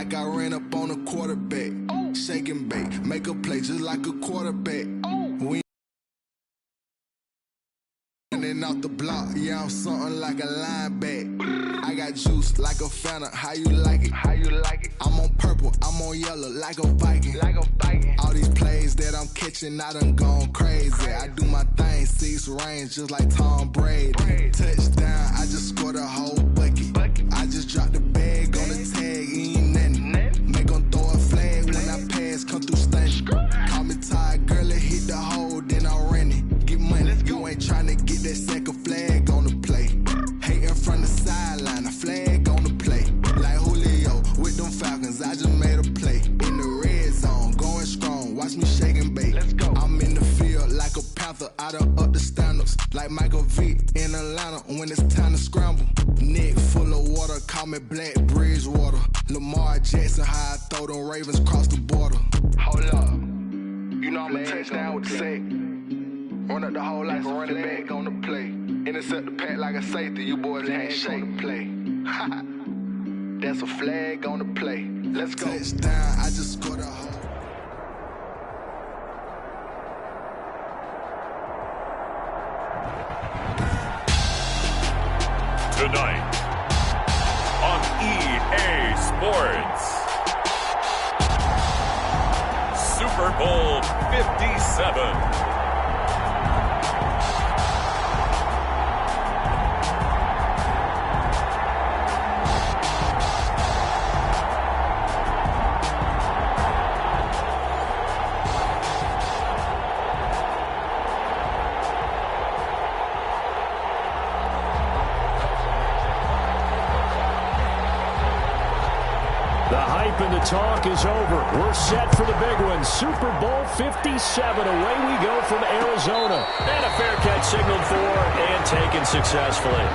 like I ran up on a quarterback. Shake and bake, make a play just like a quarterback. We running out the block, yeah, I'm something like a linebacker. I got juice like a Fanta, how you like it? How you like it? I'm on purple, I'm on yellow, like a Viking. Like a Viking. All these plays that I'm catching, I done gone crazy. I do my thing, 6 range, just like Tom Brady. Touchdown, I just scored a whole bucket. I just dropped the bag on the tag, ain't nothing. Make 'em throw a flag when I pass, come through stunning. Call me tired, girl, it hit the hole, then I ran it. Get money, you ain't tryna get that second flag on the play. Hating from the sideline, a flag on the play. Like Julio with them Falcons, I just made a play. In the red zone, going strong, watch me shake and bake. Let's go. I'm in the field like a Panther, I done up the standards. Like Michael Vick in Atlanta when it's time to scramble. Neck full of water, call me Black Bridgewater. Lamar Jackson, how I throw them Ravens cross the border. Hold up, you know I'm a touchdown with the sack. Run up the hole like a running back on the play. Intercept the pack like a safety, you boys ain't shake the play. That's a flag on the play. Let's go. Touchdown, I just scored a hole. Tonight on EA Sports, Super Bowl 57. And the talk is over. We're set for the big one. Super Bowl 57. Away we go from Arizona. And a fair catch signaled for and taken successfully.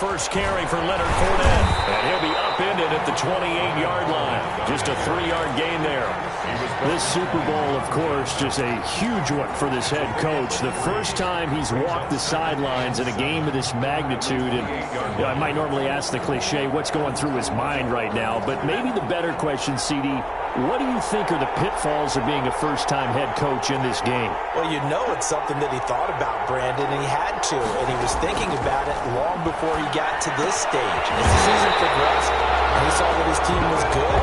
First carry for Leonard Fournette, and he'll be upended at the 28-yard line. Just a 3-yard gain there. This Super Bowl, of course, just a huge one for this head coach. The first time he's walked the sidelines in a game of this magnitude, and I might normally ask the cliche, what's going through his mind right now, but maybe the better question, CD, what do you think are the pitfalls of being a first-time head coach in this game? Well, you know it's something that he thought about, Brandon, and he had to, and he was thinking about it long before he got to this stage. As the season progressed, and he saw that his team was good,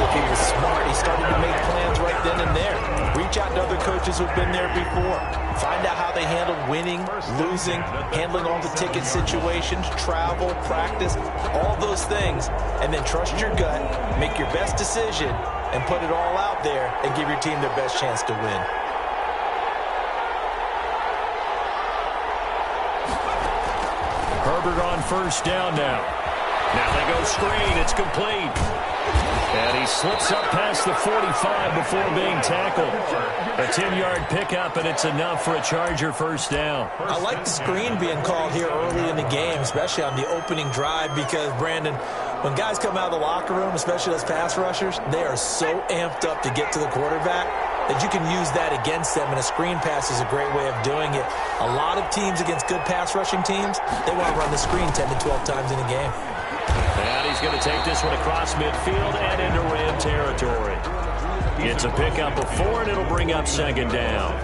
if he was smart, he started to make plans right then and there. Reach out to other coaches who've been there before. Find out how they handled winning, losing, handling all the ticket situations, travel, practice, all those things, and then trust your gut, make your best decision, and put it all out there and give your team their best chance to win. Herbert on first down now. Now they go screen. It's complete. And he slips up past the 45 before being tackled. A 10-yard pickup, and it's enough for a Charger first down. I like the screen being called here early in the game, especially on the opening drive, because, Brandon, when guys come out of the locker room, especially those pass rushers, they are so amped up to get to the quarterback that you can use that against them, and a screen pass is a great way of doing it. A lot of teams against good pass rushing teams, they want to run the screen 10 to 12 times in a game. And he's going to take this one across midfield and into Ram territory. It's a pickup of 4, and it'll bring up second down.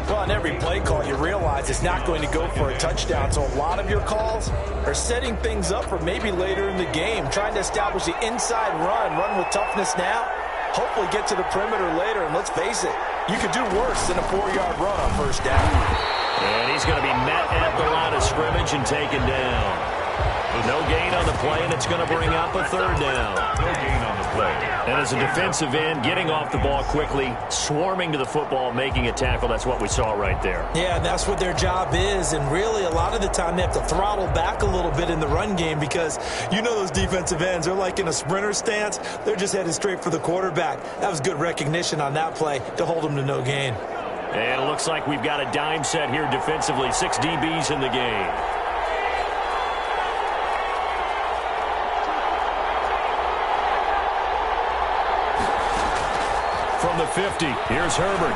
Well, on every play call, you realize it's not going to go for a touchdown, so a lot of your calls are setting things up for maybe later in the game, trying to establish the inside run with toughness now, hopefully get to the perimeter later, and let's face it, you could do worse than a 4-yard run on first down. And he's going to be met at the line of scrimmage and taken down. No gain on the play, and it's going to bring up a third down. No gain on the play. And as a defensive end, getting off the ball quickly, swarming to the football, making a tackle, that's what we saw right there. Yeah, that's what their job is, and really a lot of the time they have to throttle back a little bit in the run game because you know those defensive ends, they're like in a sprinter stance. They're just headed straight for the quarterback. That was good recognition on that play to hold them to no gain. And it looks like we've got a dime set here defensively. 6 DBs in the game. From the 50, here's Herbert.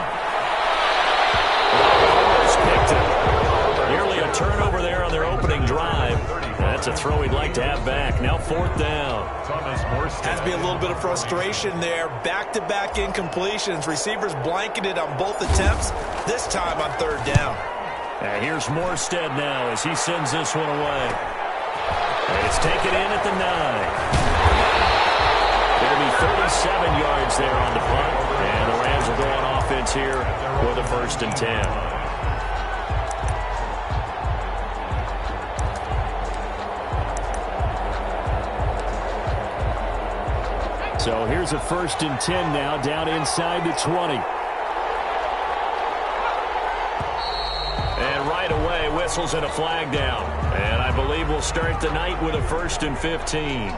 Almost picked it. Nearly a turnover there on their opening drive. That's a throw he'd like to have back. Now 4th down. Has to be a little bit of frustration there. Back-to-back incompletions. Receivers blanketed on both attempts, this time on 3rd down. And here's Morstead now as he sends this one away. And it's taken in at the 9. It'll be 37 yards there on the punt. And the Rams will go on offense here with a 1st and 10. So here's a 1st and 10 now, down inside the 20. And right away, whistles and a flag down. And I believe we'll start the night with a 1st and 15.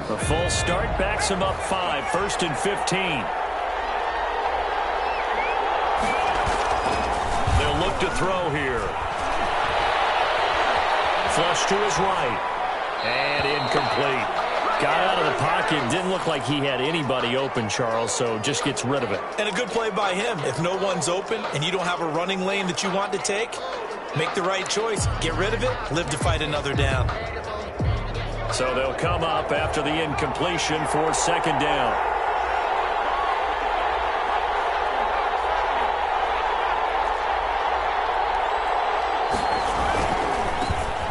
A full start backs him up 5, 1st and 15. They'll look to throw here. Flush to his right. And incomplete. Got out of the pocket. Didn't look like he had anybody open, Charles, so just gets rid of it. And a good play by him. If no one's open and you don't have a running lane that you want to take, make the right choice. Get rid of it. Live to fight another down. So they'll come up after the incompletion for 2nd down.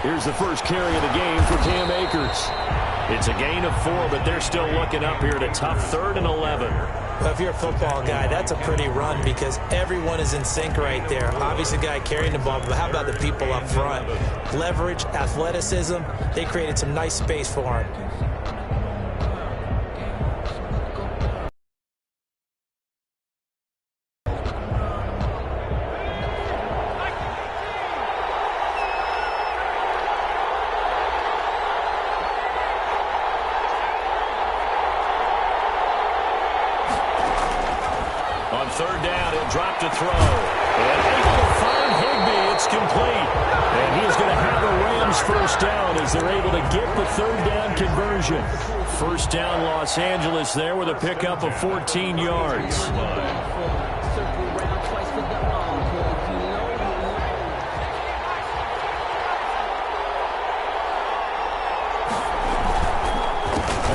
Here's the first carry of the game for Cam Akers. It's a gain of 4, but they're still looking up here at a tough 3rd and 11. Well, if you're a football guy, that's a pretty run because everyone is in sync right there. Obviously, the guy carrying the ball, but how about the people up front? Leverage, athleticism, they created some nice space for him. On 3rd down, he'll drop to throw. And able to find Higbee. It's complete. And he is going to have a Rams 1st down as they're able to get the 3rd down conversion. 1st down Los Angeles there with a pickup of 14 yards.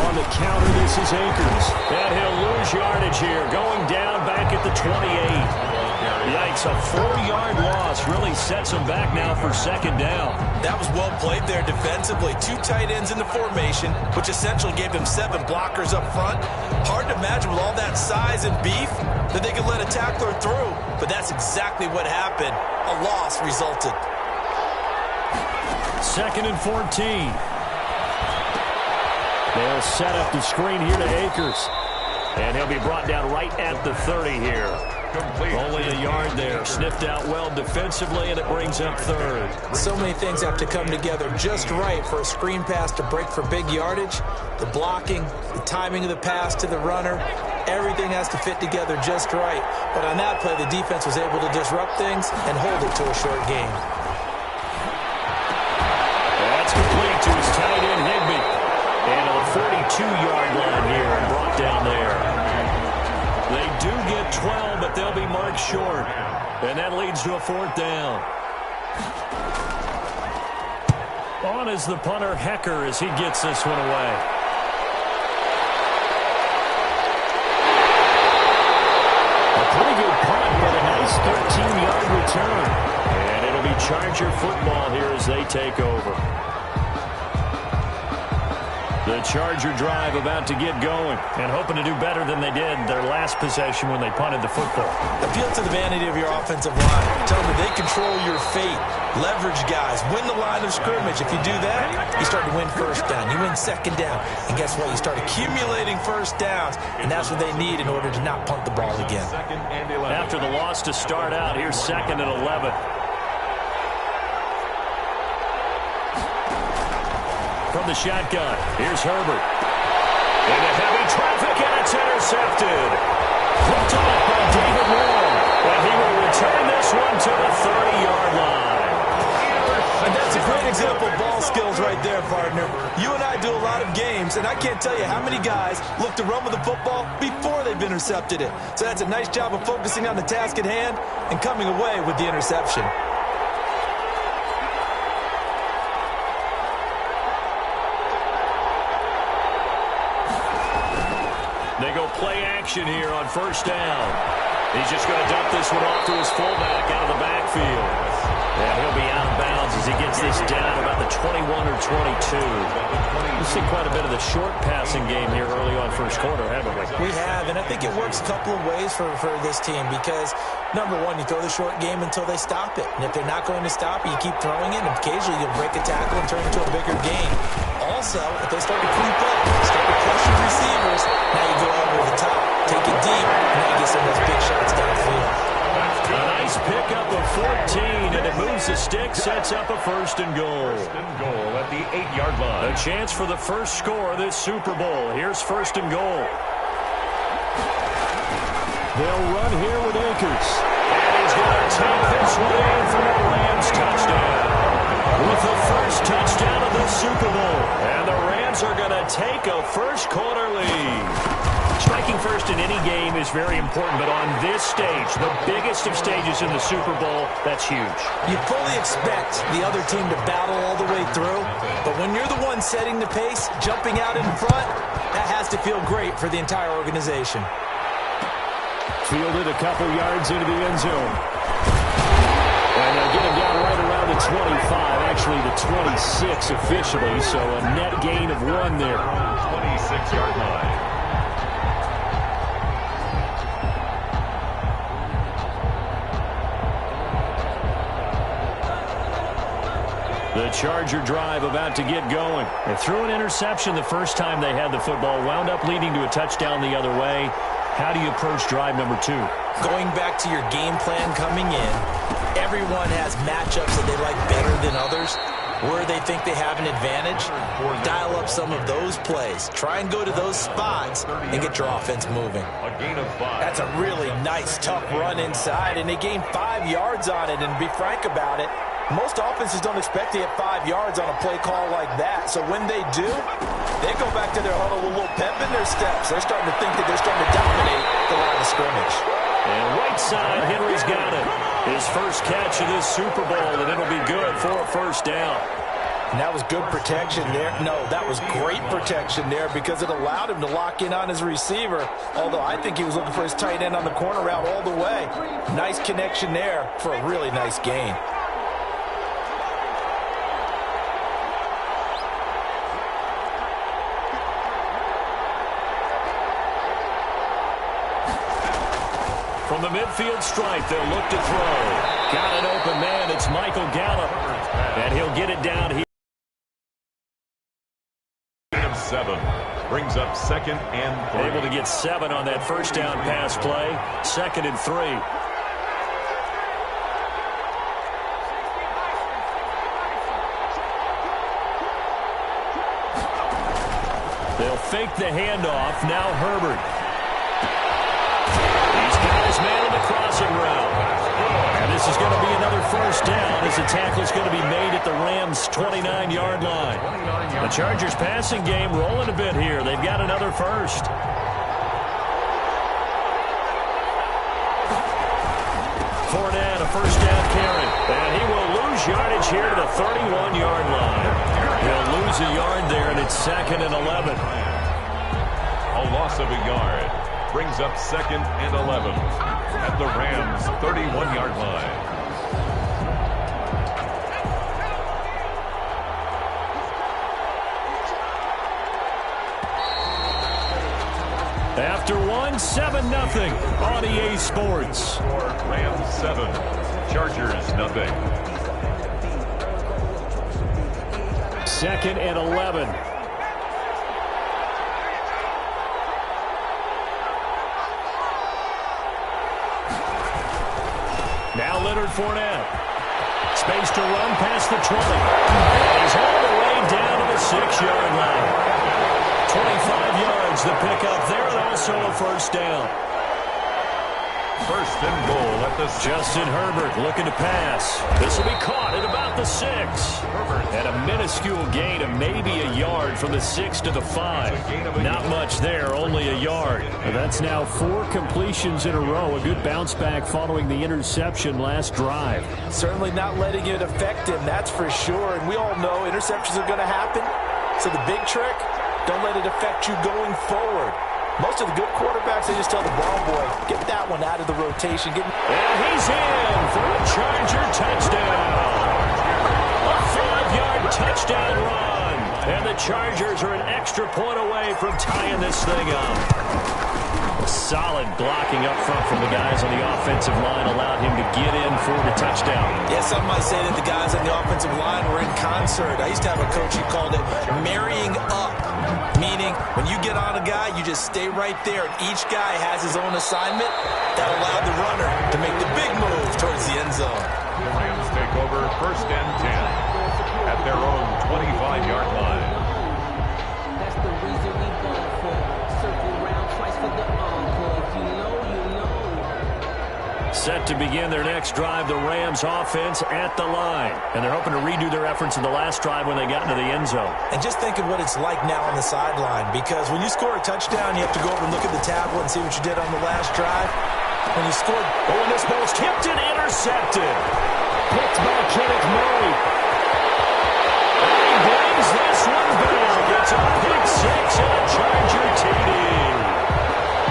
On the counter, this is Akers. And he'll lose yardage here. Going down back at the 28. Yikes, a 4-yard loss really sets him back now for 2nd down. That was well played there defensively. 2 tight ends in the formation, which essentially gave them 7 blockers up front. Hard to imagine with all that size and beef that they could let a tackler through, but that's exactly what happened. A loss resulted. 2nd and 14. They'll set up the screen here to Akers. And he'll be brought down right at the 30 here. Only a yard there. Sniffed out well defensively, and it brings up 3rd. So many things have to come together just right for a screen pass to break for big yardage. The blocking, the timing of the pass to the runner, everything has to fit together just right. But on that play, the defense was able to disrupt things and hold it to a short game. That's complete to his tight end, Higbee. And on the 42-yard line here and brought down there. They do get 12, but they'll be marked short. And that leads to a 4th down. On is the punter, Hecker, as he gets this one away. A pretty good punt, but a nice 13-yard return. And it'll be Charger football here as they take over. The Charger drive about to get going and hoping to do better than they did their last possession when they punted the football. Appeal to the vanity of your offensive line. Tell them they control your fate. Leverage guys. Win the line of scrimmage. If you do that, you start to win first down. You win second down. And guess what? You start accumulating first downs. And that's what they need in order to not punt the ball again. After the loss to start out, here's 2nd and 11. From the shotgun, here's Herbert. Into heavy traffic, and it's intercepted. Flipped off by David Long. And he will return this one to the 30-yard line. And that's a great example of ball skills right there, partner. You and I do a lot of games, and I can't tell you how many guys look to run with the football before they've intercepted it. So that's a nice job of focusing on the task at hand and coming away with the interception. They go play action here on first down. He's just going to dump this one off to his fullback out of the backfield. And he'll be out of bounds as he gets this down about the 21 or 22. We've seen quite a bit of the short passing game here early on first quarter, haven't we? We have, and I think it works a couple of ways for this team because, number one, you throw the short game until they stop it. And if they're not going to stop it, you keep throwing it, and occasionally you'll break a tackle and turn it into a bigger gain. Also, if they start to creep up, start to pressure receivers, now you go over the top, take it deep, and now you get some of those big shots downfield. A nice pickup of 14, and it moves the stick, sets up a 1st and goal. 1st and goal at the 8-yard line. A chance for the first score of this Super Bowl. Here's 1st and goal. They'll run here with Akers. And he's going to take this one in for the Rams touchdown. With the first touchdown of the Super Bowl. And the Rams are going to take a first quarter lead. Striking first in any game is very important, but on this stage, the biggest of stages in the Super Bowl, that's huge. You fully expect the other team to battle all the way through, but when you're the one setting the pace, jumping out in front, that has to feel great for the entire organization. Fielded a couple yards into the end zone. And they'll get him down right around the 25, actually the 26 officially, so a net gain of 1 there. 26-yard line. The Charger drive about to get going. They threw an interception the first time they had the football, wound up leading to a touchdown the other way. How do you approach drive number 2? Going back to your game plan coming in, everyone has matchups that they like better than others. Where they think they have an advantage, dial up some of those plays. Try and go to those spots and get your offense moving. A gain of 5. That's a really nice, tough run inside, and they gained 5 yards on it. And to be frank about it, most offenses don't expect to get 5 yards on a play call like that. So when they do, they go back to their huddle with a little pep in their steps. They're starting to think that they're starting to dominate the line of scrimmage. And right side, Henry's got it. His first catch of this Super Bowl, and it'll be good for a first down. And that was good protection there. No, that was great protection there because it allowed him to lock in on his receiver, although I think he was looking for his tight end on the corner route all the way. Nice connection there for a really nice gain. From the midfield stripe, they'll look to throw. Got an open man. It's Michael Gallup. And he'll get it down here. 7 brings up 2nd and 3. Able to get 7 on that first down pass play. 2nd and 3. They'll fake the handoff. Now Herbert. Man in the crossing route. And this is going to be another first down as the tackle is going to be made at the Rams' 29-yard line. The Chargers passing game rolling a bit here. They've got another first. Fournette, a first down carry. And he will lose yardage here to the 31-yard line. He'll lose a yard there, and it's 2nd and 11. A loss of a yard. Brings up 2nd and 11 at the Rams' 31-yard line. After one, 7-0 on EA Sports. Rams 7, Chargers nothing. 2nd and 11. Now Leonard Fournette. Space to run past the 20. And he's all the way down to the 6-yard line. 25 yards the pickup there, and also a first down. 1st and goal at the 6. Justin Herbert looking to pass. This will be caught at about the 6. And a minuscule gain of maybe a yard from the 6 to the 5. Not much there, only a yard. And that's now 4 completions in a row. A good bounce back following the interception last drive. Certainly not letting it affect him, that's for sure. And we all know interceptions are going to happen. So the big trick, don't let it affect you going forward. Most of the good quarterbacks, they just tell the ball boy, get that one out of the rotation. And he's in for a Charger touchdown. A 5-yard touchdown run. And the Chargers are an extra point away from tying this thing up. Solid blocking up front from the guys on the offensive line allowed him to get in for the touchdown. Yeah, some might say that the guys on the offensive line were in concert. I used to have a coach who called it marrying up, meaning when you get on a guy, you just stay right there, and each guy has his own assignment. That allowed the runner to make the big move towards the end zone. The Rams take over 1st and 10 at their own 25-yard line. That's the reason we go for circle round twice for the encore. If you know, you know. Set to begin their next drive, the Rams offense at the line. And they're hoping to redo their efforts in the last drive when they got into the end zone. And just think of what it's like now on the sideline, because when you score a touchdown, you have to go over and look at the tablet and see what you did on the last drive. When you scored, and this ball's tipped and intercepted. Picked by Kenneth Murray. And he brings this one back. It's a pick 6 and a Charger TD.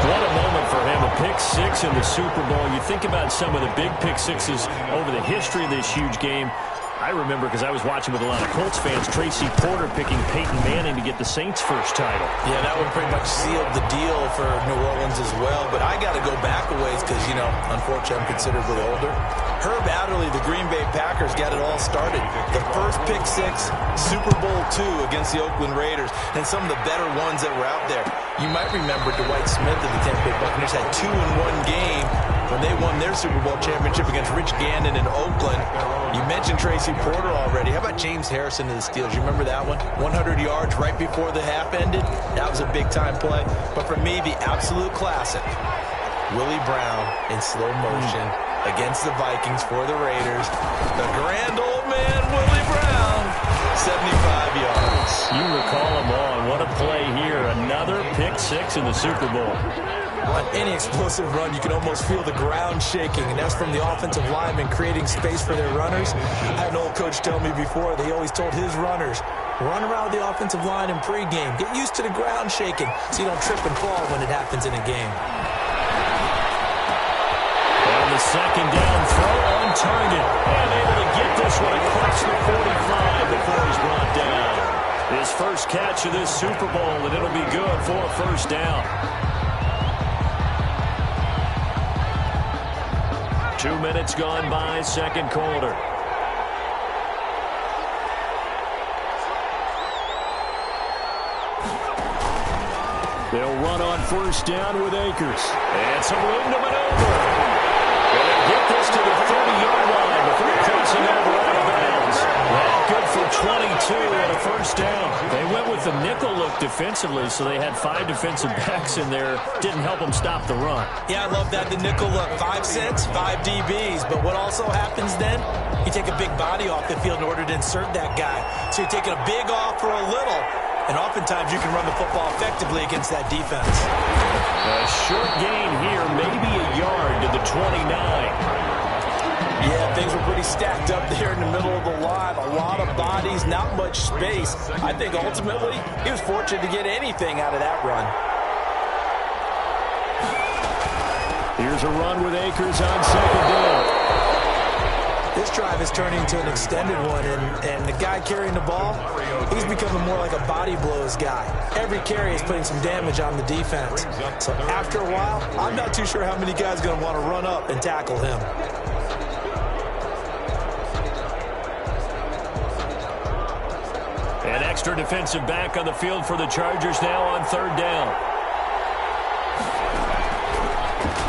What a moment for him, a pick 6 in the Super Bowl. You think about some of the big pick 6s over the history of this huge game. I remember, because I was watching with a lot of Colts fans, Tracy Porter picking Peyton Manning to get the Saints' first title. Yeah, that one pretty much sealed the deal for New Orleans as well. But I got to go back a ways because, you know, unfortunately I'm considerably older. Herb Adderley, the Green Bay Packers, got it all started. The first pick 6, Super Bowl II against the Oakland Raiders, and some of the better ones that were out there. You might remember Dwight Smith of the Tampa Bay Buccaneers had 2 in one game when they won their Super Bowl championship against Rich Gannon in Oakland. You mentioned Tracy Porter already. How about James Harrison of the Steelers? You remember that one? 100 yards right before the half ended. That was a big-time play. But for me, the absolute classic, Willie Brown in slow motion against the Vikings for the Raiders. The grand old man, Willie Brown, 75 yards. You recall them all. What a play here. Another pick 6 in the Super Bowl. On any explosive run, you can almost feel the ground shaking, and that's from the offensive linemen creating space for their runners. I had an old coach tell me before, they always told his runners, run around the offensive line in pregame. Get used to the ground shaking so you don't trip and fall when it happens in a game. And the second down throw on target. And able to get this one across the 45 before he's brought down. His first catch of this Super Bowl, and it'll be good for a first down. 2 minutes gone by, second quarter. They'll run on first down with Akers. And some room to maneuver. And they'll get this to the 30-yard line before crossing over out of bounds. Well, good for 22 and a first down. They went with the nickel look defensively, so they had 5 defensive backs in there. Didn't help them stop the run. Yeah, I love that, the nickel look. 5 cents, 5 DBs. But what also happens then? You take a big body off the field in order to insert that guy. So you're taking a big off for a little. And oftentimes you can run the football effectively against that defense. A short gain here, maybe a yard to the 29. Yeah, things were pretty stacked up there in the middle of the line. A lot of bodies, not much space. I think ultimately he was fortunate to get anything out of that run. Here's a run with Akers on second down. This drive is turning into an extended one, and the guy carrying the ball, he's becoming more like a body blows guy. Every carry is putting some damage on the defense. So after a while, I'm not too sure how many guys are going to want to run up and tackle him. An extra defensive back on the field for the Chargers now on third down.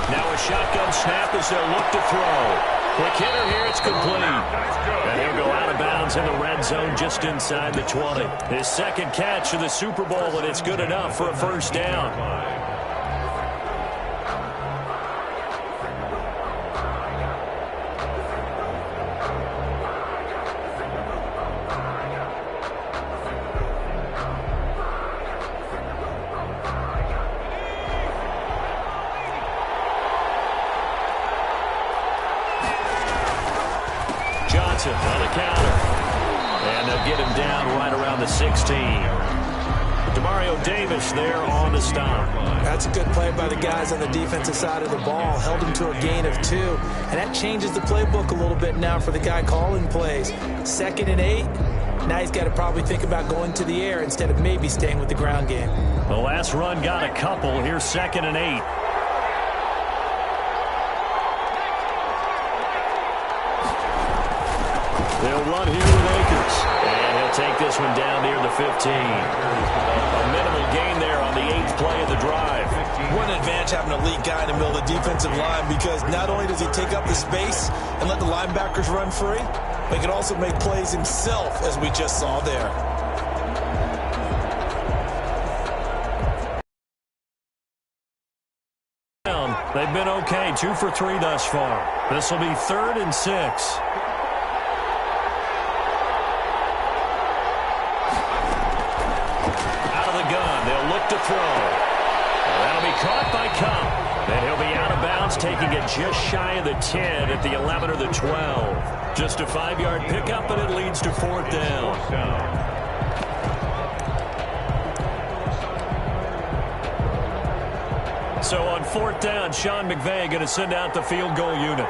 Now a shotgun snap as they'll look to throw. Quick hitter here, it's complete. And he'll go out of bounds in the red zone just inside the 20. His second catch of the Super Bowl, and it's good enough for a first down. On the counter. And they'll get him down right around the 16. Demario Davis there on the stop. That's a good play by the guys on the defensive side of the ball. Held him to a gain of 2. And that changes the playbook a little bit now for the guy calling plays. 2nd and 8. Now he's got to probably think about going to the air instead of maybe staying with the ground game. The last run got a couple. Here's 2nd and 8. They'll run here with Akers. And he'll take this one down near the 15. A minimal gain there on the 8th play of the drive. What an advantage having an elite guy in the middle of the defensive line, because not only does he take up the space and let the linebackers run free, but he can also make plays himself, as we just saw there. They've been okay, 2 for 3 thus far. This will be 3rd and 6. To throw. That'll be caught by Cup. And he'll be out of bounds, taking it just shy of the 10 at the 11 or the 12. Just a 5-yard pickup, and it leads to 4th down. So on 4th down, Sean McVay going to send out the field goal unit.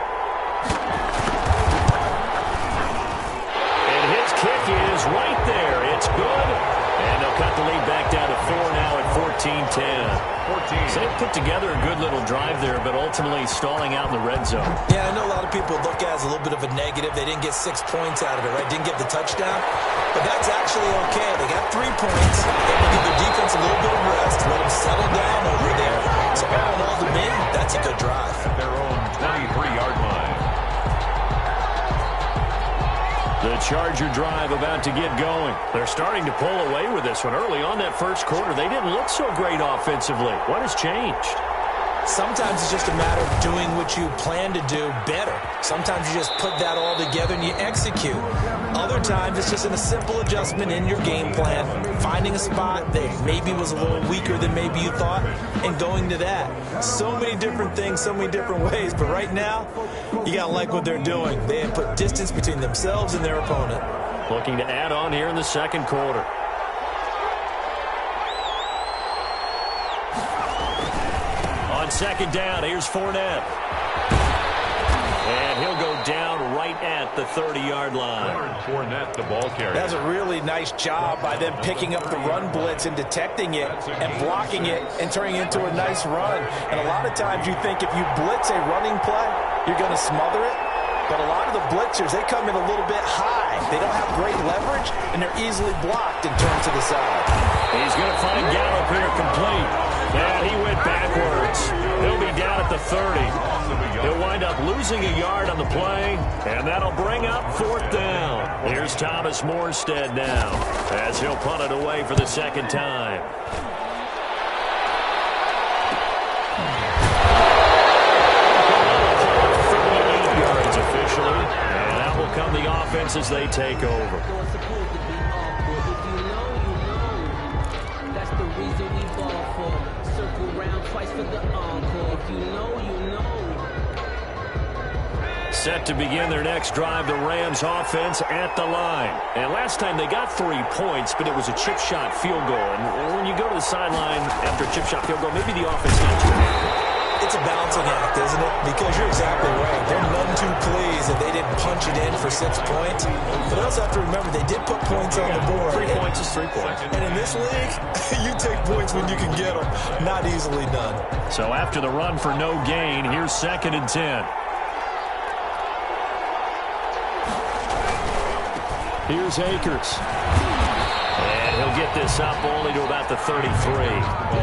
And his kick is right there. It's good. And they'll cut the lead back down to 4 now at 14-10. So they put together a good little drive there, but ultimately stalling out in the red zone. Yeah, I know a lot of people look at it as a little bit of a negative. They didn't get 6 points out of it, right? Didn't get the touchdown. But that's actually okay. They got 3 points. Able to give their defense a little bit of rest, let them settle down over there. So all in all, to me, that's a good drive. Their own 23-yard line. The Charger drive about to get going. They're starting to pull away with this one. Early on that first quarter, they didn't look so great offensively. What has changed? Sometimes it's just a matter of doing what you plan to do better. Sometimes you just put that all together and you execute. Other times it's just a simple adjustment in your game plan, finding a spot that maybe was a little weaker than maybe you thought, and going to that. So many different things, so many different ways, but right now, you got to like what they're doing. They have put distance between themselves and their opponent. Looking to add on here in the second quarter. On 2nd down, here's Fournette. And he'll go down right at the 30-yard line. Fournette, the ball carrier. That's a really nice job by them picking up the run blitz and detecting it and blocking it and turning it into a nice run. And a lot of times you think if you blitz a running play, you're going to smother it. But a lot of the blitzers, they come in a little bit high. They don't have great leverage, and they're easily blocked and turned to the side. He's going to find Gallup here complete. And he went backwards. He'll be down at the 30. He'll wind up losing a yard on the play, and that'll bring up 4th down. Here's Thomas Morstead now, as he'll punt it away for the second time. Officially, and that will come the offense as they take over. That's the reason we ball for. Circle round twice for the encore. If you know, you know. Set to begin their next drive, the Rams offense at the line. And last time they got 3 points, but it was a chip shot field goal. And when you go to the sideline after a chip shot field goal, maybe the offense not too happy. It's a balancing act, isn't it? Because you're exactly right. They're none too pleased that they didn't punch it in for 6 points. But I also have to remember they did put points on the board. 3 points is 3 points. And in this league, you take points when you can get them. Not easily done. So after the run for no gain, here's 2nd and 10. Here's Akers. And he'll get this up only to about the 33.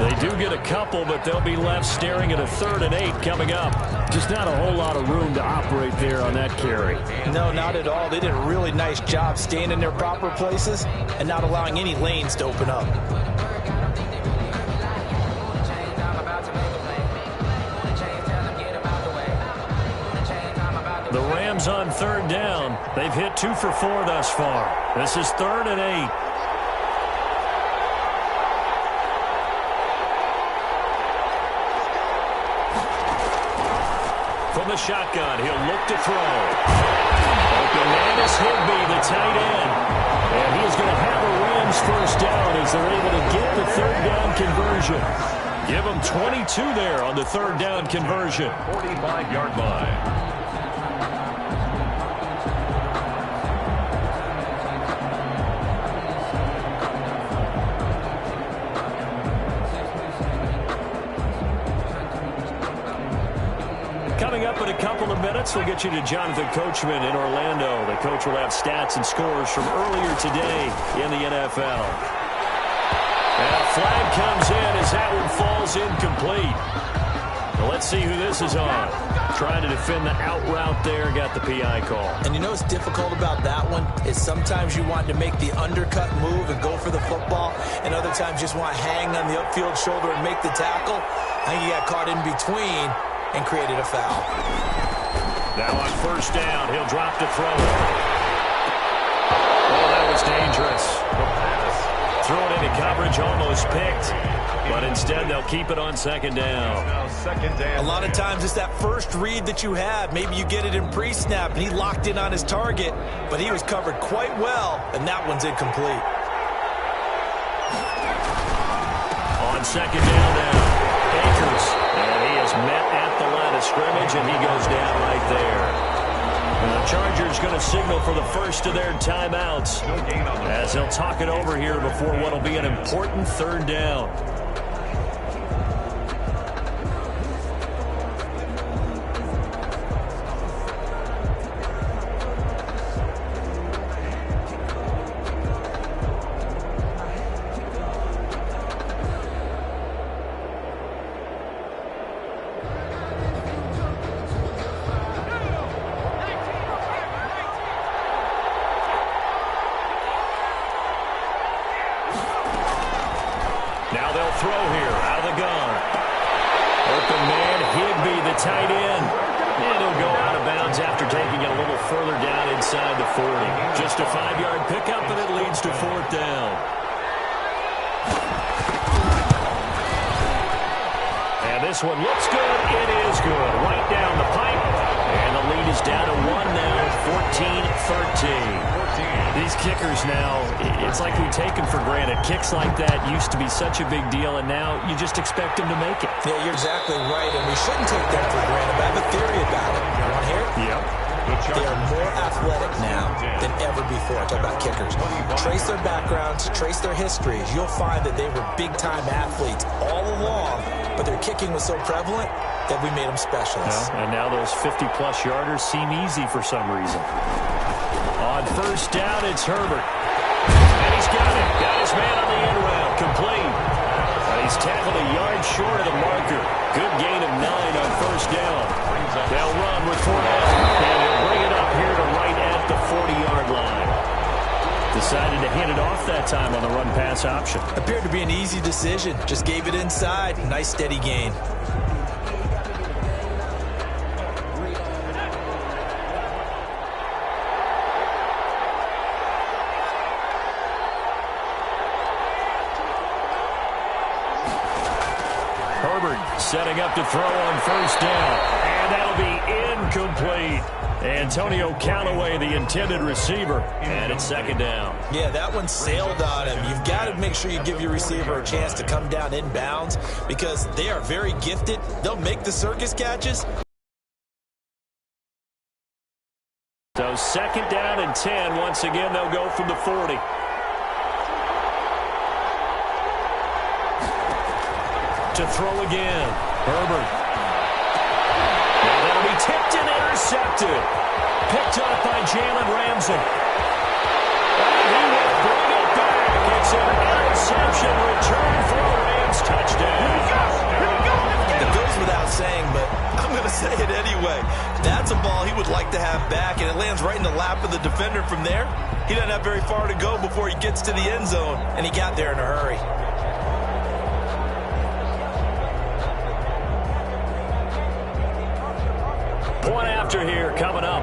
They do get a couple, but they'll be left staring at a 3rd and 8 coming up. Just not a whole lot of room to operate there on that carry. No, not at all. They did a really nice job staying in their proper places and not allowing any lanes to open up. The Rams on 3rd down. They've hit 2 for 4 thus far. This is 3rd and 8. From the shotgun, he'll look to throw. Open man is Higbee, the tight end. And he is going to have a Rams first down as they're able to get the 3rd down conversion. Give them 22 there on the 3rd down conversion. 45-yard line. Coming up in a couple of minutes, we'll get you to Jonathan Coachman in Orlando. The coach will have stats and scores from earlier today in the NFL. And a flag comes in as that one falls incomplete. Well, let's see who this is on. Trying to defend the out route there, got the PI call. And you know what's difficult about that one is sometimes you want to make the undercut move and go for the football, and other times you just want to hang on the upfield shoulder and make the tackle. I think he got caught in between and created a foul. Now on 1st down, he'll drop to throw. Oh, that was dangerous. Throw it into coverage, almost picked. But instead, they'll keep it on 2nd down. A lot of times, it's that first read that you have. Maybe you get it in pre-snap, and he locked in on his target, but he was covered quite well, and that one's incomplete. On 2nd down now, Akers. And he is met at the line of scrimmage, and he goes down right there. And the Chargers going to signal for the first of their timeouts as they'll talk it over here before what will be an important 3rd down. Now they'll throw here out of the gun. Open man, Higbee, the tight end. And he'll go out of bounds after taking it a little further down inside the 40. Just a 5-yard pickup, and it leads to 4th down. And this one looks good. It is good. Right down the pipe. And the lead is down to 1 now, 14-13. These kickers now, it's like we take them for granted. Kicks like that used to be such a big deal, and now you just expect them to make it. Yeah, you're exactly right, and we shouldn't take them for granted. But I have a theory about it. You want to hear it? Yep. They are more athletic now than ever before. I talk about kickers. Trace their backgrounds, trace their histories. You'll find that they were big-time athletes all along, but their kicking was so prevalent that we made them specialists. Yeah, and now those 50-plus yarders seem easy for some reason. On 1st down, it's Herbert. And he's got it. Got his man on the end route. Complete. And he's tackled a yard short of the marker. Good gain of 9 on 1st down. They'll run with Fournette. And he'll bring it up here to right at the 40-yard line. Decided to hand it off that time on the run-pass option. Appeared to be an easy decision. Just gave it inside. Nice steady gain. Herbert setting up to throw on first down. And that'll be incomplete. Antonio Callaway, the intended receiver, and it's second down. Yeah, that one sailed on him. You've got to make sure you give your receiver a chance to come down inbounds because they are very gifted. They'll make the circus catches. So second down and 10. Once again, they'll go from the 40. To throw again. Herbert. Now that'll be tipped and intercepted. Picked up by Jalen Ramsey. And he will bring it back. It's an interception return for a Rams touchdown. It goes without saying, but I'm going to say it anyway. That's a ball he would like to have back, and it lands right in the lap of the defender from there. He doesn't have very far to go before he gets to the end zone, and he got there in a hurry. Point after here coming up.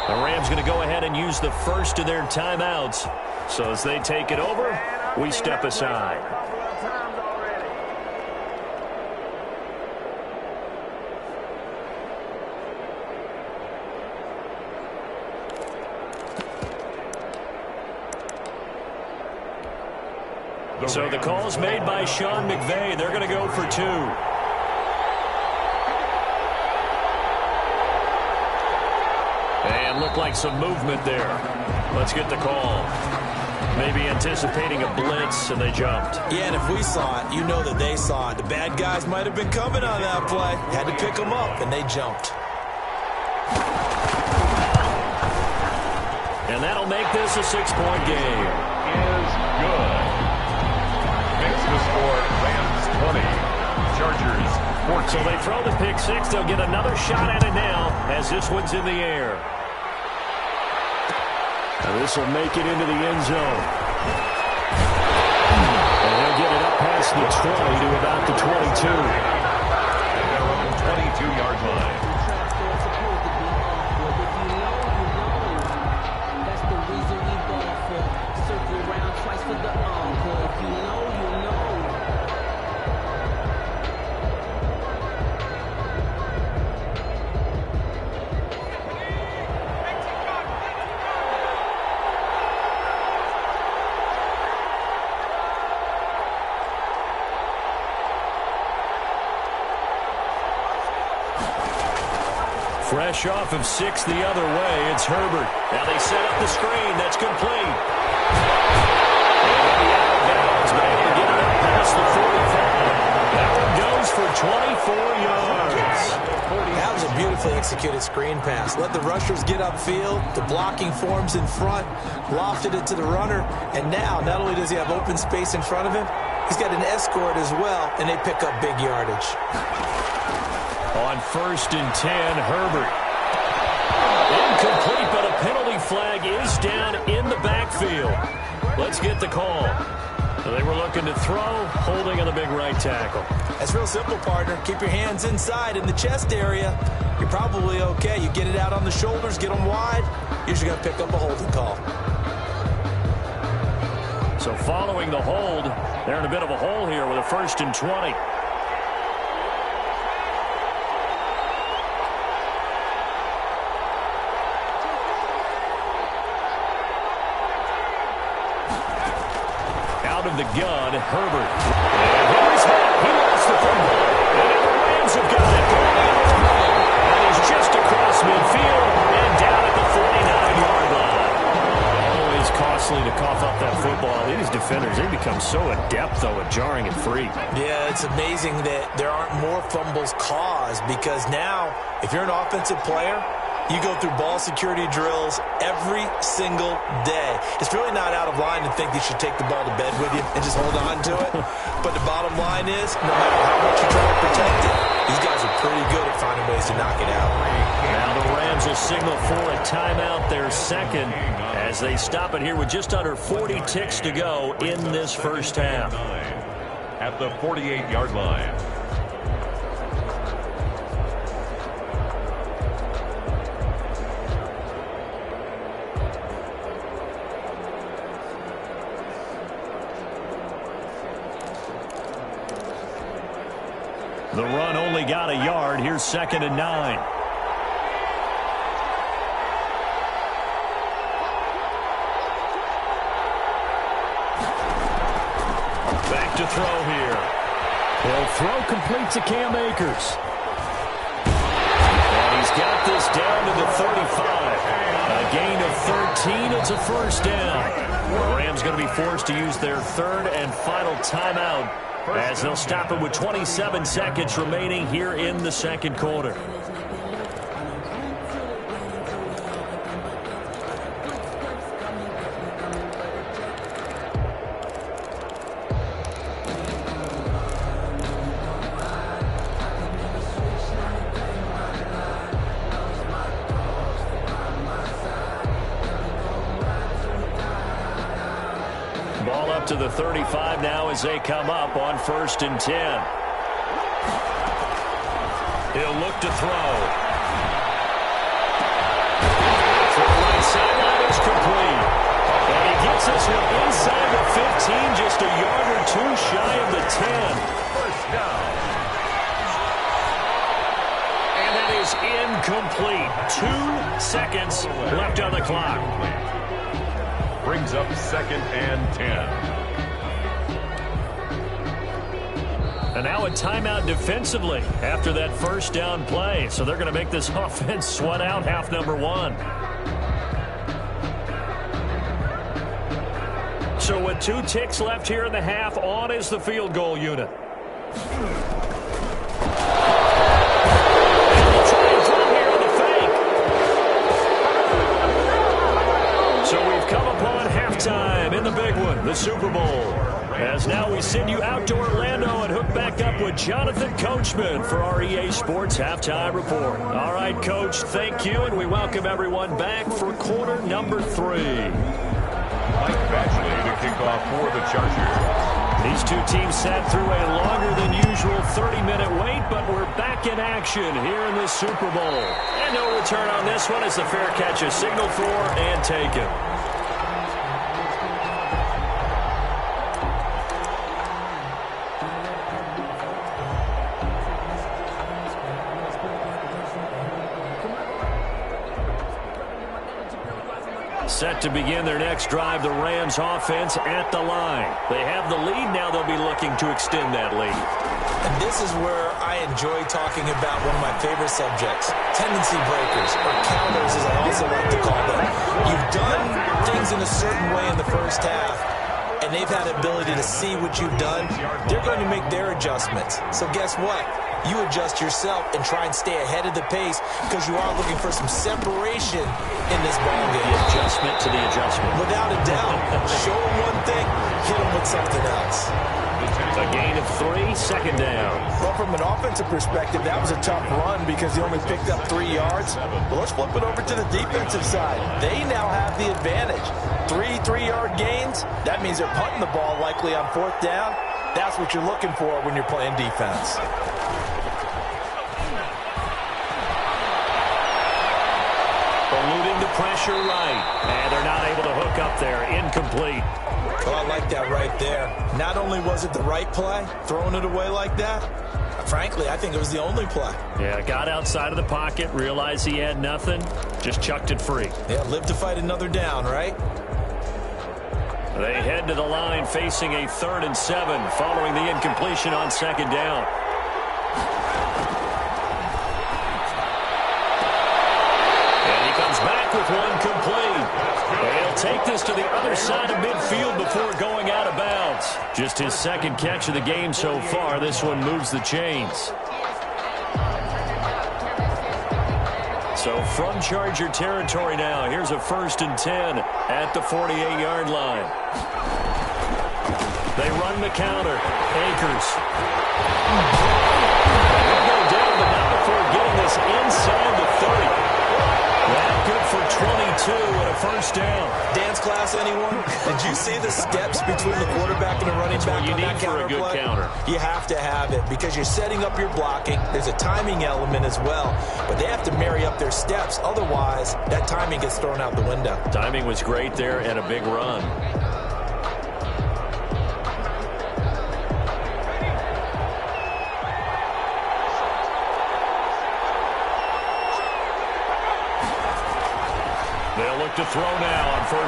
The Rams going to go ahead and use the first of their timeouts. So as they take it over, we step aside. So the call's made by Sean McVay. They're going to go for two. And looked like some movement there. Let's get the call. Maybe anticipating a blitz, and they jumped. Yeah, and if we saw it, you know that they saw it. The bad guys might have been coming on that play. Had to pick them up, and they jumped. And that'll make this a 6-point game. Is good. Makes the score Rams 20, Chargers 14. So they throw the pick six. They'll get another shot at it now as this one's in the air. And this will make it into the end zone. And they'll get it up past the 20 to about the 22. At their own 22-yard line. That's the reason we ball for. Circle around twice for the encore. If you know, you know. Fresh off of 6 the other way, it's Herbert. Now they set up the screen. That's complete. And they'll be out of bounds, but able to get it up past the 45. That one goes for 24 yards. That was a beautifully executed screen pass. Let the rushers get upfield. The blocking forms in front. Lofted it to the runner. And now, not only does he have open space in front of him, he's got an escort as well, and they pick up big yardage. On 1st and 10, Herbert. Incomplete, but a penalty flag is down in the backfield. Let's get the call. So they were looking to throw, holding on the big right tackle. That's real simple, partner. Keep your hands inside in the chest area. You're probably okay. You get it out on the shoulders, get them wide. Usually going to pick up a holding call. So following the hold, they're in a bit of a hole here with a 1st and 20. Out of the gun, Herbert. And Henry's hit. He lost the football. And the Rams have got it going the other way. And he's just across midfield and down at the 49-yard line. Always costly to cough up that football. These defenders, they become so adept, though, at jarring it free. Yeah, it's amazing that there aren't more fumbles caused because now, if you're an offensive player, you go through ball security drills every single day. It's really not out of line to think you should take the ball to bed with you and just hold on to it. But the bottom line is, no matter how much you try to protect it, these guys are pretty good at finding ways to knock it out. Now the Rams will signal for a timeout, their second, as they stop it here with just under 40 ticks to go in this first half. At the 48-yard line. The run only got a yard. Here's 2nd and 9. Back to throw here. He'll throw complete to Cam Akers. And he's got this down to the 35. A gain of 13. It's a first down. The Rams going to be forced to use their 3rd and final timeout as they'll stop it with 27 seconds remaining here in the 2nd quarter. Ball up to the 35 now as they come up on 1st and 10. He'll look to throw. To the right sideline is complete. And he gets this one inside the 15, just a yard or two shy of the 10. First down. And that is incomplete. 2 seconds left on the clock. Brings up 2nd and 10. And now a timeout defensively after that first down play. So they're going to make this offense sweat out half number 1. So with 2 ticks left here in the half, on is the field goal unit. Time in the big one, the Super Bowl. As now we send you out to Orlando and hook back up with Jonathan Coachman for our EA Sports Halftime Report. All right, Coach, thank you, and we welcome everyone back for quarter number 3. Mike Batchley to kick off for the Chargers. These 2 teams sat through a longer than usual 30-minute wait, but we're back in action here in the Super Bowl. And no return on this one as the fair catch is signaled for and taken. Set to begin their next drive, the Rams offense at the line. They have the lead. Now they'll be looking to extend that lead. And this is where I enjoy talking about one of my favorite subjects, tendency breakers, or counters as I also like to call them. You've done things in a certain way in the first half, and they've had the ability to see what you've done. They're going to make their adjustments. So guess what? You adjust yourself and try and stay ahead of the pace because you are looking for some separation in this ball game. The adjustment to the adjustment. Without a doubt. Show them one thing, hit them with something else. A gain of 3, 2nd down. Well, from an offensive perspective, that was a tough run because he only picked up 3 yards. But let's flip it over to the defensive side. They now have the advantage. 3 3-yard gains. That means they're punting the ball likely on 4th down. That's what you're looking for when you're playing defense. Eluding the pressure right. And they're not able to hook up there. Incomplete. Well, I like that right there. Not only was it the right play, throwing it away like that, frankly, I think it was the only play. Yeah, got outside of the pocket, realized he had nothing, just chucked it free. Yeah, live to fight another down, right? They head to the line facing a 3rd and 7 following the incompletion on 2nd down. And he comes back with one complete. They'll take this to the other side of midfield before going out of bounds. Just his 2nd catch of the game so far. This one moves the chains. So from Charger territory now, here's a 1st and 10 at the 48-yard line. They run the counter. Akers. They'll go down, but not before getting this inside the 30. That good for 22 and a 1st down. Dance class, anyone? Did you see the steps between the quarterback and the running back on that counter play? You need for a good counter. You have to have it because you're setting up your blocking. There's a timing element as well, but they have to marry up their steps. Otherwise, that timing gets thrown out the window. Timing was great there and a big run.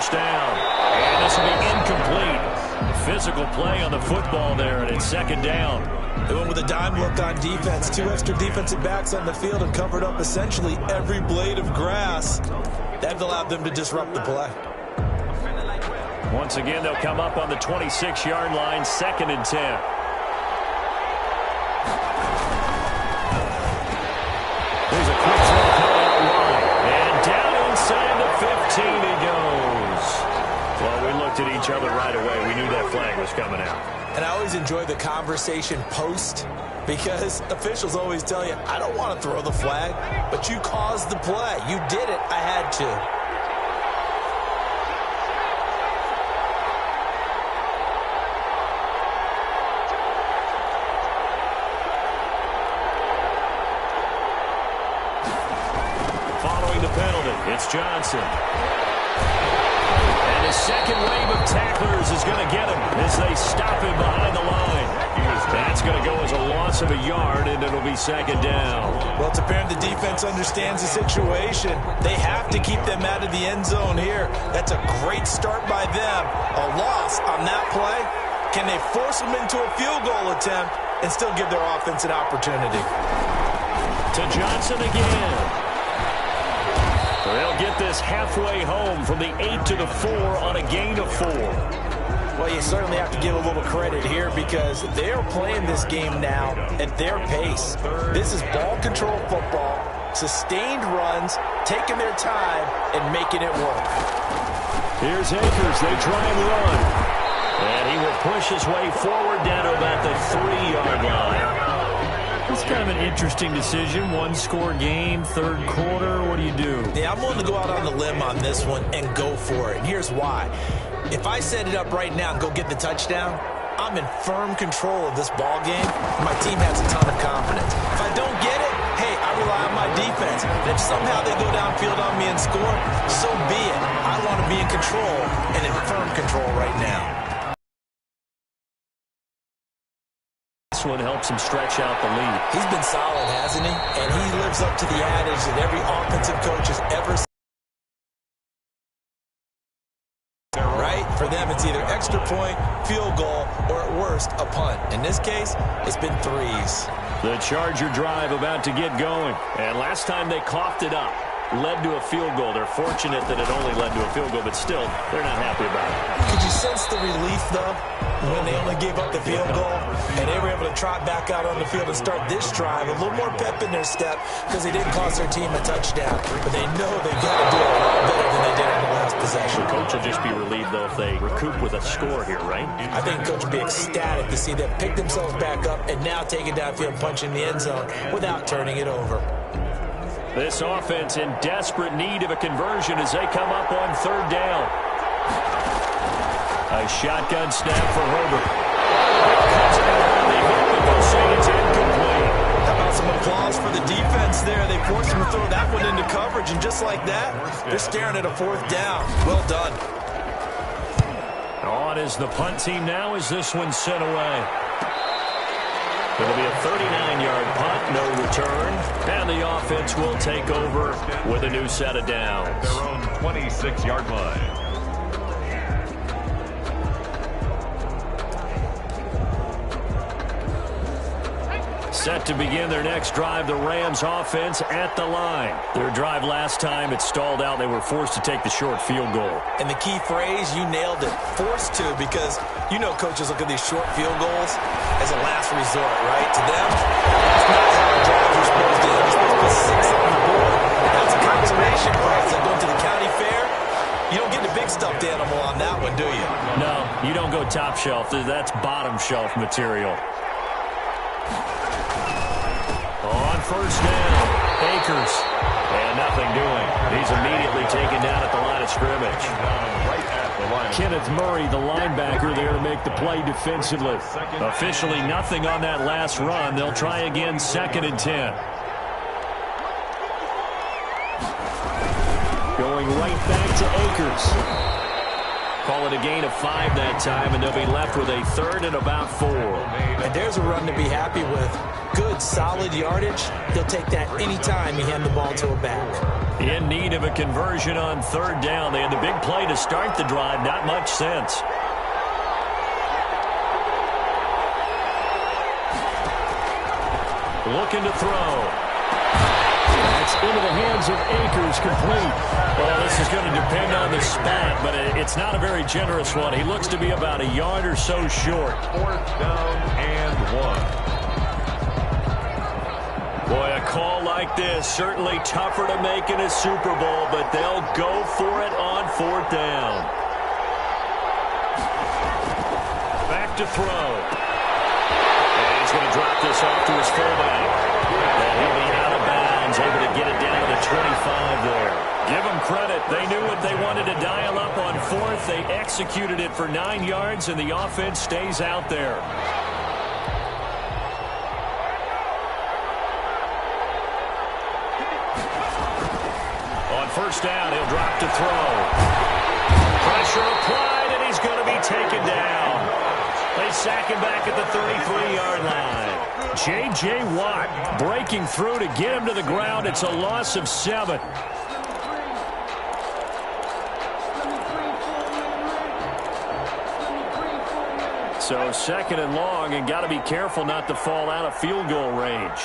first down. And this will be incomplete. Physical play on the football there, and it's second down. They went with a dime look on defense. 2 extra defensive backs on the field and covered up essentially every blade of grass. That allowed them to disrupt the play. Once again, they'll come up on the 26-yard line, 2nd and 10. There's a quick throw coming out wide. And down inside the 15 he goes. Well, we looked at each other right away. We knew that flag was coming out. And I always enjoy the conversation post because officials always tell you, I don't want to throw the flag, but you caused the play. You did it. I had to. Following the penalty, it's Johnson. And his second wave of tacklers is going to get him as they stop him behind the line. That's going to go as a loss of a yard, and it'll be second down. Well, it's apparent the defense understands the situation. They have to keep them out of the end zone here. That's a great start by them. A loss on that play. Can they force them into a field goal attempt and still give their offense an opportunity? To Johnson again. They'll get this halfway home from the 8 to the 4 on a gain of 4. Well, you certainly have to give a little credit here because they're playing this game now at their pace. This is ball control football, sustained runs, taking their time, and making it work. Here's Akers. They try and run. And he will push his way forward down to about the 3-yard line. It's kind of an interesting decision. One-score game, third quarter. What do you do? Yeah, I'm willing to go out on the limb on this one and go for it. And here's why. If I set it up right now and go get the touchdown, I'm in firm control of this ball game. My team has a ton of confidence. If I don't get it, hey, I rely on my defense. And if somehow they go downfield on me and score, so be it. I want to be in control and in firm control right now. This one helps him stretch out the lead. He's been solid, hasn't he? And he lives up to the adage that every offensive coach has ever said. Right? For them, it's either extra point, field goal, or at worst, a punt. In this case, it's been threes. The Charger drive about to get going. And last time they coughed it up, led to a field goal. They're fortunate that it only led to a field goal, but still, they're not happy about it. Could you sense the relief, though, when they only gave up the field goal and they were able to trot back out on the field and start this drive? A little more pep in their step because they didn't cost their team a touchdown, but they know they've got to do it a lot better than they did on the last possession. The coach will just be relieved, though, if they recoup with a score here, right? I think the coach will be ecstatic to see them pick themselves back up and now take it downfield and punch in the end zone without turning it over. This offense in desperate need of a conversion as they come up on third down. A shotgun snap for Herbert. They hope it will say it's incomplete. How about some applause for the defense there? They forced him to throw that one into coverage, and just like that, they're staring at a fourth down. Well done. On is the punt team now as this one's sent away. It'll be a 39-yard punt, no return, and the offense will take over with a new set of downs. Their own 26-yard line. Set to begin their next drive, the Rams offense at the line. Their drive last time, it stalled out. They were forced to take the short field goal. And the key phrase, you nailed it, forced to, because you know coaches look at these short field goals as a last resort, right? To them, that's not how a drive you're supposed to do. You're supposed to put 6 on the board. That's a consolation prize. Like going to the county fair, you don't get the big stuffed animal on that one, do you? No, you don't go top shelf. That's bottom shelf material. On first down, Akers. And nothing doing. He's immediately taken down at the line of scrimmage. Right at the line. Kenneth Murray, the linebacker, there to make the play defensively. Officially nothing on that last run. They'll try again, 2nd and 10. Going right back to Akers. Call it a gain of 5 that time, and they'll be left with a third and about 4. And there's a run to be happy with. Good, solid yardage. He'll take that anytime you hand the ball to a back. In need of a conversion on third down. They had the big play to start the drive. Not much sense. Looking to throw. That's into the hands of Akers, complete. Well, this is going to depend on the spot, but it's not a very generous one. He looks to be about a yard or so short. 4th down and 1. Boy, a call like this, certainly tougher to make in a Super Bowl, but they'll go for it on 4th down. Back to throw. And he's going to drop this off to his fullback. And he'll be out of bounds, able to get it down to the 25 there. Give them credit. They knew what they wanted to dial up on 4th. They executed it for 9 yards, and the offense stays out there. On 1st down, he'll drop to throw. Pressure applied, and he's going to be taken down. They sack him back at the 33-yard line. J.J. Watt breaking through to get him to the ground. It's a loss of 7. So 2nd and long, and got to be careful not to fall out of field goal range.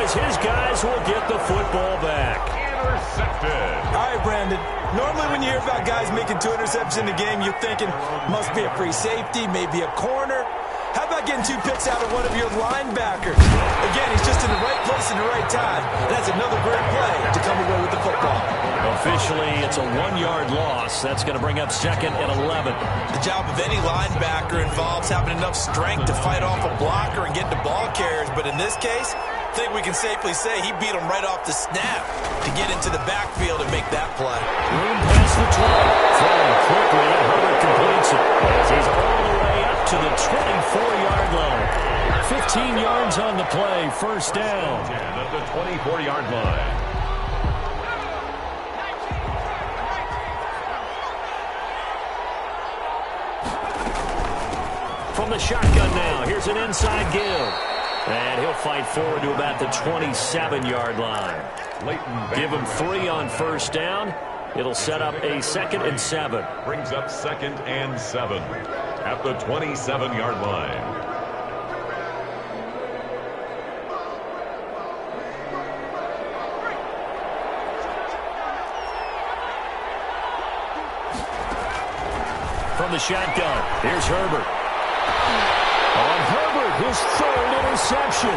His guys will get the football back. Intercepted. All right, Brandon. Normally when you hear about guys making 2 interceptions in the game, you're thinking must be a free safety, maybe a corner. How about getting 2 picks out of one of your linebackers? Again, he's just in the right place in the right time. That's another great play to come away with the football. Officially, it's a 1-yard loss. That's going to bring up 2nd and 11. The job of any linebacker involves having enough strength to fight off a blocker and get to ball carriers. But in this case, I think we can safely say he beat him right off the snap to get into the backfield and make that play. Room past the 20. Throwing quickly, and Herbert completes it. As he's all the way up to the 24-yard line. 15 yards on the play, 1st down. At the 24-yard line. From the shotgun now, here's an inside give. And he'll fight forward to about the 27-yard line. Give him 3 on 1st down. It'll set up a 2nd and 7. Brings up 2nd and 7 at the 27-yard line. From the shotgun, here's Herbert. On Herbert, his 3rd interception.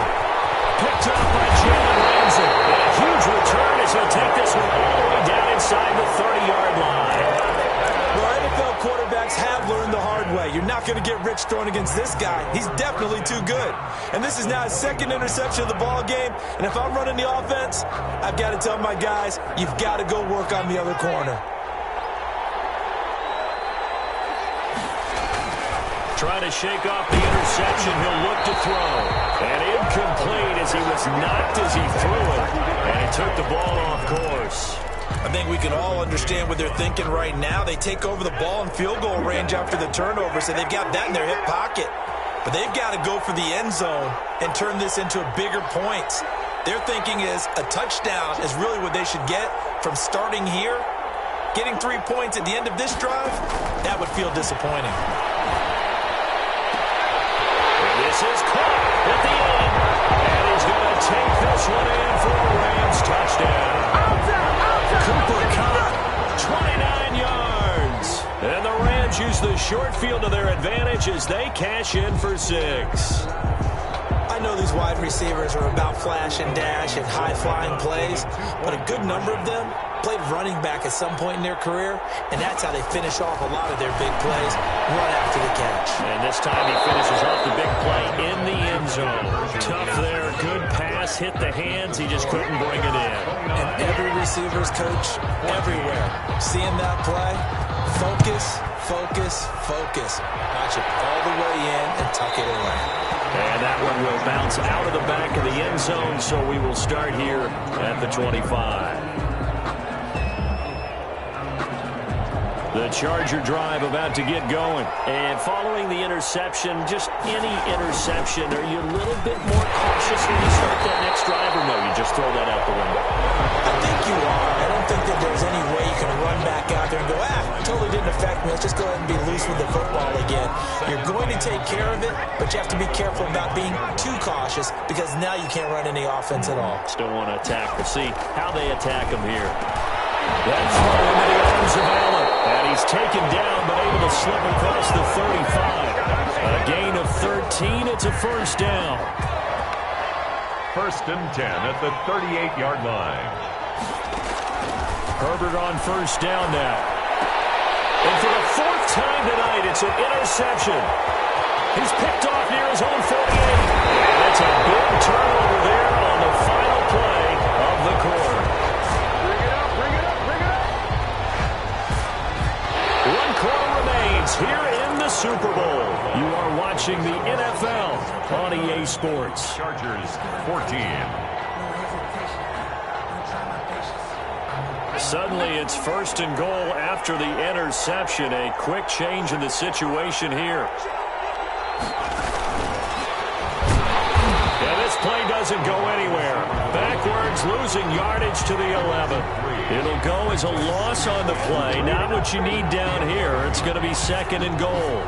Picked up by Jalen Ramsey. And a huge return as he'll take this one all the way down inside the 30-yard line. Well, NFL quarterbacks have learned the hard way. You're not going to get rich throwing against this guy. He's definitely too good. And this is now his 2nd interception of the ball game. And if I'm running the offense, I've got to tell my guys, you've got to go work on the other corner. Trying to shake off the interception. He'll look to throw. And incomplete as he was knocked as he threw it. And he took the ball off course. I think we can all understand what they're thinking right now. They take over the ball in field goal range after the turnover, so they've got that in their hip pocket. But they've got to go for the end zone and turn this into bigger points. Their thinking is a touchdown is really what they should get from starting here. Getting 3 points at the end of this drive, that would feel disappointing. This is caught at the end. And he's going to take this one in for a Rams touchdown. Cooper Kupp, 29 yards. And the Rams use the short field to their advantage as they cash in for 6. I know these wide receivers are about flash and dash and high-flying plays, but a good number of them played running back at some point in their career, and that's how they finish off a lot of their big plays, run after the catch. And this time he finishes off the big play in the end zone. Tough there, good pass, hit the hands, he just couldn't bring it in. And every receiver's coach everywhere, seeing that play, Focus, focus, focus. Watch it all the way in and tuck it away. And that one will bounce out of the back of the end zone, so we will start here at the 25. The Charger drive about to get going. And following the interception, just any interception, are you a little bit more cautious when you start that next drive, or no, you just throw that out the window? I think you are. I don't think that there's any way you can run back out there and go, totally didn't affect me. Let's just go ahead and be loose with the football again. You're going to take care of it, but you have to be careful about being too cautious because now you can't run any offense at all. Still want to attack. We'll see how they attack him here. That throw into the arms of Allen. And he's taken down, but able to slip across the 35. A gain of 13. It's a first down. 1st and 10 at the 38-yard line. Herbert on first down now. And for the 4th time tonight, it's an interception. He's picked off near his own 48. And that's a big turnover there on the final play of the quarter. Here in the Super Bowl, you are watching the NFL on EA Sports. Chargers 14. Suddenly it's 1st and goal after the interception. A quick change in the situation here. And this play doesn't go anywhere. Backwards, losing yardage to the 11. It'll go as a loss on the play. Not what you need down here. It's going to be 2nd and goal.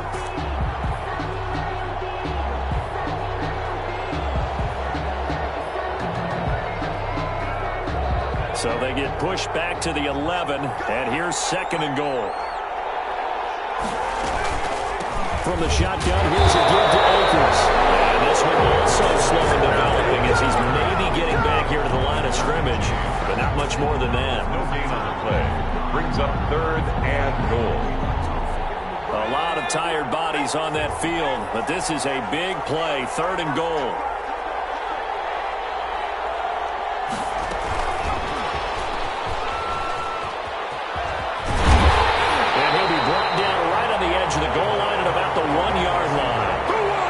So they get pushed back to the 11, and here's 2nd and goal. From the shotgun, here's a give to Akers. And this one also slow in developing as he's maybe getting back here to the line of scrimmage, but not much more than that. No gain on the play. Brings up 3rd and goal. A lot of tired bodies on that field, but this is a big play, 3rd and goal. And he'll be brought down right on the edge of the goal line at about the 1-yard line.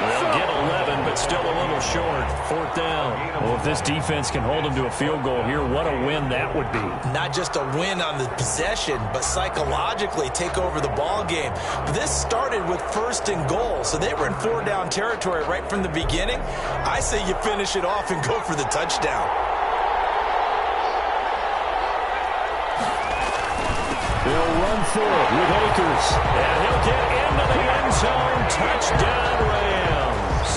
They'll get 11, but still a little short. 4th down. Well, if this defense can hold them to a field goal here, what a win that would be. Not just a win on the possession, but psychologically take over the ball game. But this started with 1st and goal, so they were in 4-down territory right from the beginning. I say you finish it off and go for the touchdown. They'll run for it with Akers. And he'll get into the end zone. Touchdown, Rams.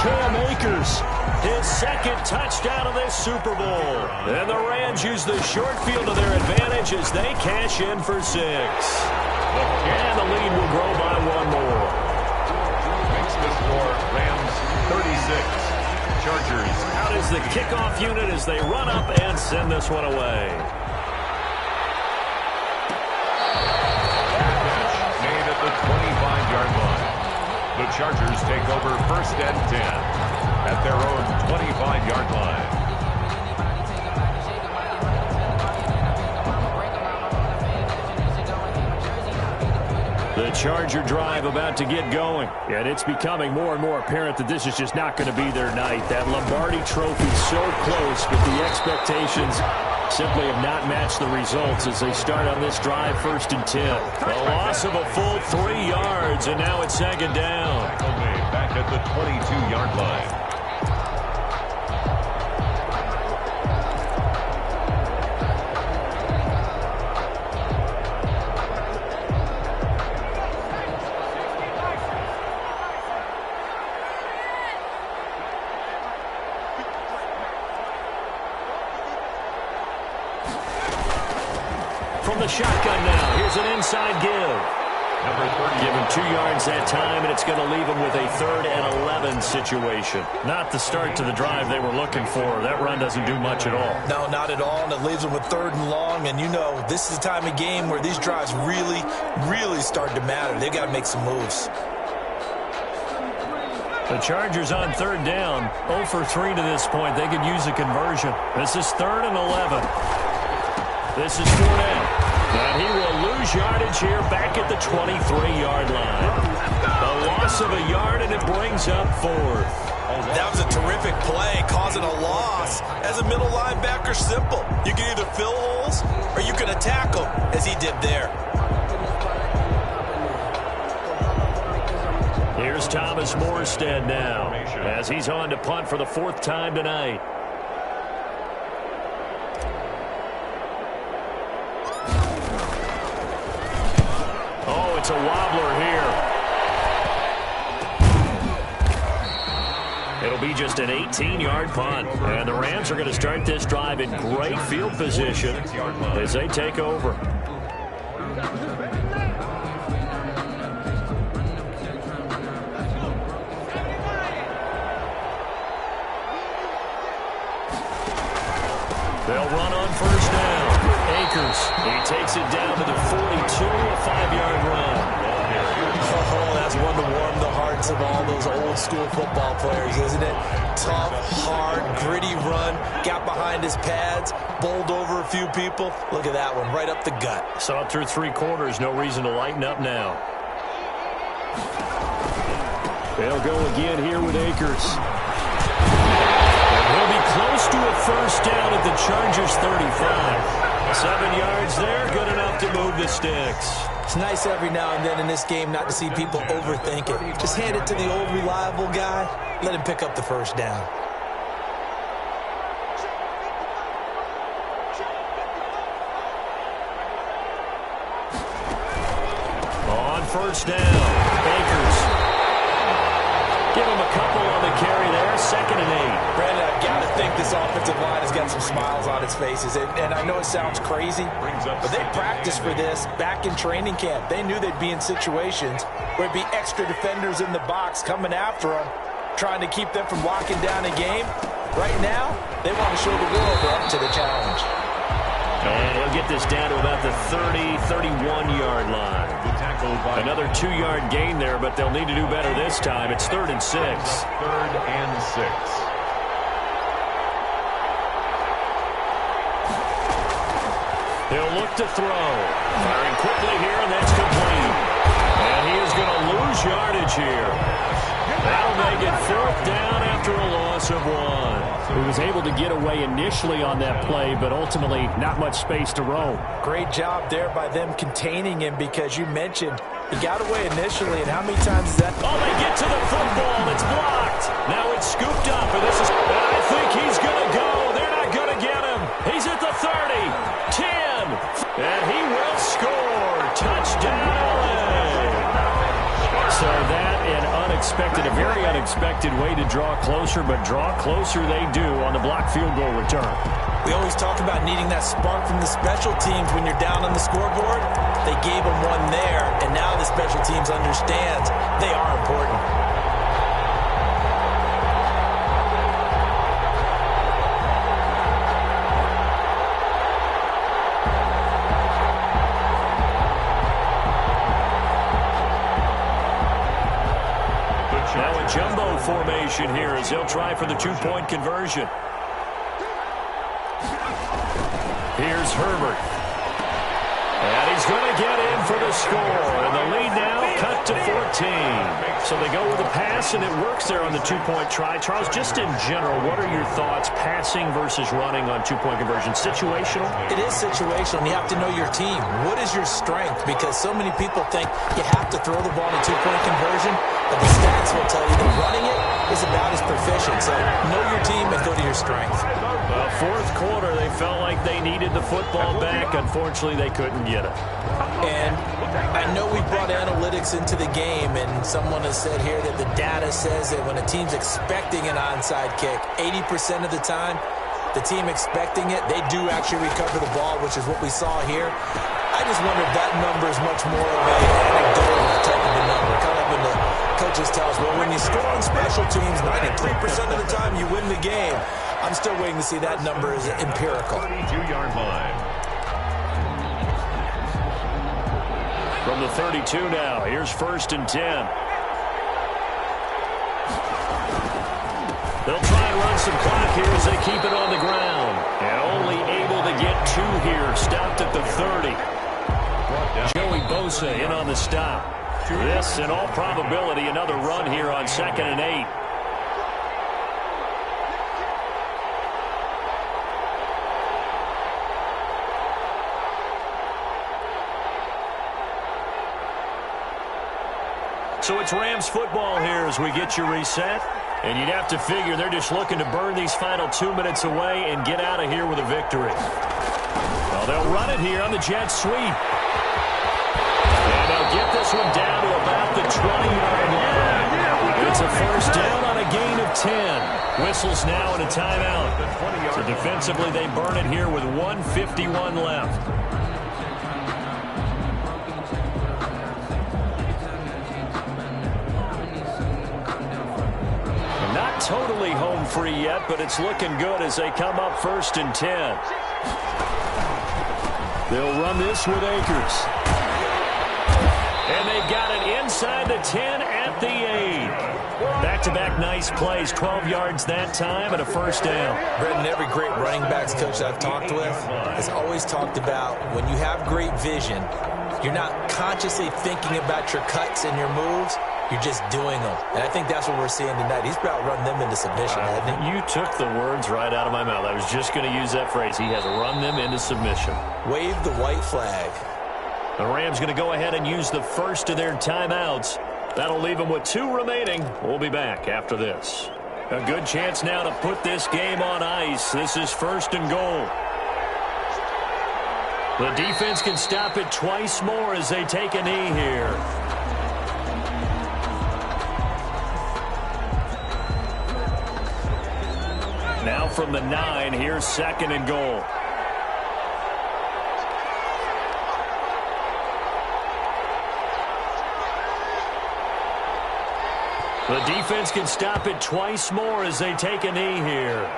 Cam Akers, his 2nd touchdown of this Super Bowl. And the Rams use the short field to their advantage as they cash in for 6. And the lead will grow by 1 more. Makes the score Rams 36. Chargers Out is the kickoff unit as they run up and send this one away. made at the 25-yard line. The Chargers take over 1st and 10 at their own 25-yard line. The Charger drive about to get going. And it's becoming more and more apparent that this is just not going to be their night. That Lombardi trophy so close, but the expectations simply have not matched the results as they start on this drive 1st and 10. A loss of a full 3 yards, and now it's 2nd down. Back at the 22-yard line. From the shotgun now, here's an inside give. Number 30. Give him 2 yards that time, and it's going to leave him with a 3rd and 11 situation. Not the start to the drive they were looking for. That run doesn't do much at all. No, not at all, and it leaves them with 3rd and long, and you know this is the time of game where these drives really, really start to matter. They've got to make some moves. The Chargers on 3rd down, 0 for 3 to this point. They could use a conversion. This is 3rd and 11. This is 4th down. And he will lose yardage here back at the 23-yard line. A loss of a yard, and it brings up fourth. That was a terrific play, causing a loss. As a middle linebacker, simple. You can either fill holes or you can attack them, as he did there. Here's Thomas Morstead now, as he's on to punt for the fourth time tonight. Oh, it's a wobbler here. It'll be just an 18-yard punt. And the Rams are going to start this drive in great field position as they take over. They'll run on first down. Akers, he takes it down to the 42, a 5-yard run. Oh, that's one to warm the hearts of all those old-school football players, isn't it? Tough, hard, gritty run. Got behind his pads, bowled over a few people. Look at that one, right up the gut. Saw it through 3 quarters. No reason to lighten up now. They'll go again here with Akers. And he'll be close to a first down at the Chargers' 35. 7 yards there, good enough to move the sticks. It's nice every now and then in this game not to see people overthink it. Just hand it to the old reliable guy. Let him pick up the first down. On first down, Akers. Give him a couple on the carry there. 2nd and 8. Brandon, I've got to think this offensive line has got some smiles on its faces. And I know it sounds crazy, but they practiced for this back in training camp. They knew they'd be in situations where it'd be extra defenders in the box coming after them, trying to keep them from locking down a game. Right now, they want to show the world they're up to the challenge. And he'll get this down to about the 30, 31-yard line. Another 2-yard gain there, but they'll need to do better this time. It's 3rd and 6. 3rd and 6. He'll look to throw. Firing quickly here, and that's complete. And he is going to lose yardage here. That'll make it 4th down after a loss of 1. He was able to get away initially on that play, but ultimately not much space to roam. Great job there by them containing him, because you mentioned he got away initially, and how many times is that? Oh, they get to the football. It's blocked. Now it's scooped up, and I think he's going to go. They're not going to get him. He's at the 30, 10, and he will score. Touchdown, LA. So that a very unexpected way to draw closer, but draw closer they do on the blocked field goal return. We always talk about needing that spark from the special teams when you're down on the scoreboard. They gave them one there, and now the special teams understands they are important. Now a jumbo formation here as they'll try for the 2-point conversion. Here's Herbert. And he's going to get in for the score. And the lead now cut to 14. So they go with a pass, and it works there on the 2-point try. Charles, just in general, what are your thoughts passing versus running on 2-point conversion? Situational? It is situational. You have to know your team. What is your strength? Because so many people think you have to throw the ball in a 2-point conversion, but the stats will tell you that running it is about as proficient. So know your team and go to your strength. Fourth quarter, they felt like they needed the football back. Unfortunately, they couldn't get it. And I know we brought analytics into the game, and someone has said here that the data says that when a team's expecting an onside kick, 80% of the time, the team expecting it, they do actually recover the ball, which is what we saw here. I just wonder if that number is much more of an anecdotal type of a number. Kind of when the coaches tell us, well, when you score on special teams, 93% of the time you win the game. I'm still waiting to see that number is empirical. 32-yard line. From the 32 now, here's 1st and 10. They'll try and run some clock here as they keep it on the ground. And only able to get 2 here, stopped at the 30. Joey Bosa in on the stop. This, in all probability, another run here on 2nd and 8. So it's Rams football here as we get you reset. And you'd have to figure they're just looking to burn these final 2 minutes away and get out of here with a victory. Well, they'll run it here on the jet sweep. And they'll get this one down to about the 20-yard line. It's a first down on a gain of 10. Whistles now and a timeout. So defensively, they burn it here with 1:51 left. Not totally home free yet, but it's looking good as they come up 1st and 10. They'll run this with Akers. And they've got it inside the 10 at the 8. Back-to-back nice plays, 12 yards that time and a first down. Brendan, every great running backs coach that I've talked with has always talked about when you have great vision, you're not consciously thinking about your cuts and your moves. You're just doing them. And I think that's what we're seeing tonight. He's about running them into submission, hasn't he? You took the words right out of my mouth. I was just going to use that phrase. He has run them into submission. Wave the white flag. The Rams going to go ahead and use the first of their timeouts. That'll leave them with 2 remaining. We'll be back after this. A good chance now to put this game on ice. This is 1st and goal. The defense can stop it twice more as they take a knee here. Now from the 9, here's 2nd and goal. The defense can stop it twice more as they take a knee here.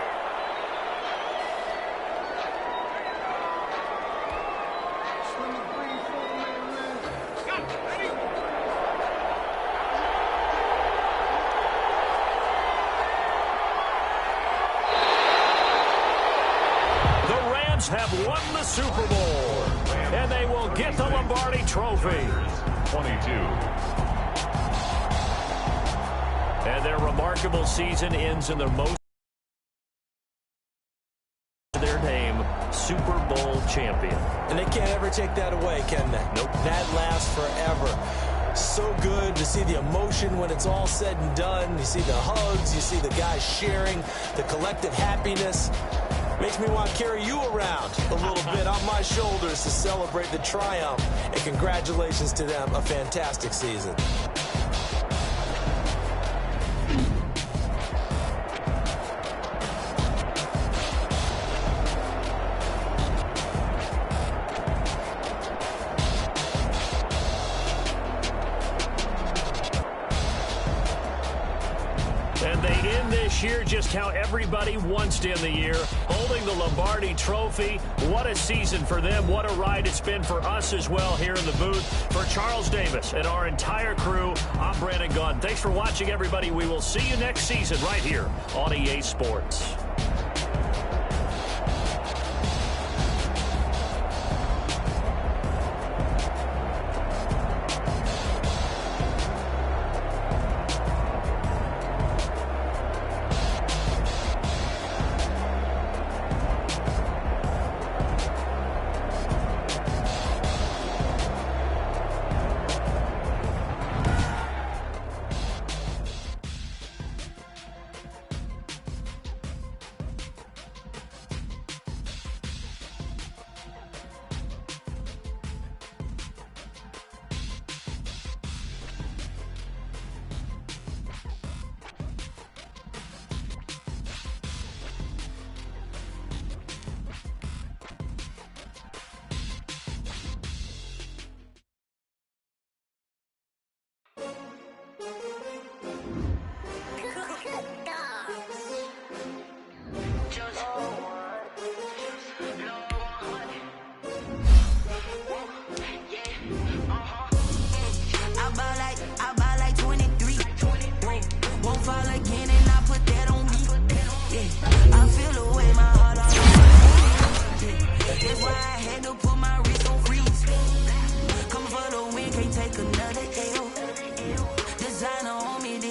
Have won the Super Bowl, and they will get the Lombardi Trophy. 22. And their remarkable season ends in the most of their name, Super Bowl champion. And they can't ever take that away, can they? Nope. That lasts forever. So good to see the emotion when it's all said and done. You see the hugs, you see the guys sharing, the collective happiness. Makes me want to carry you around a little bit on my shoulders to celebrate the triumph. And congratulations to them, a fantastic season. And they end this year just how everybody wants to end the year, holding the Lombardi Trophy. What a season for them. What a ride it's been for us as well here in the booth. For Charles Davis and our entire crew, I'm Brandon Gaudin. Thanks for watching, everybody. We will see you next season right here on EA Sports.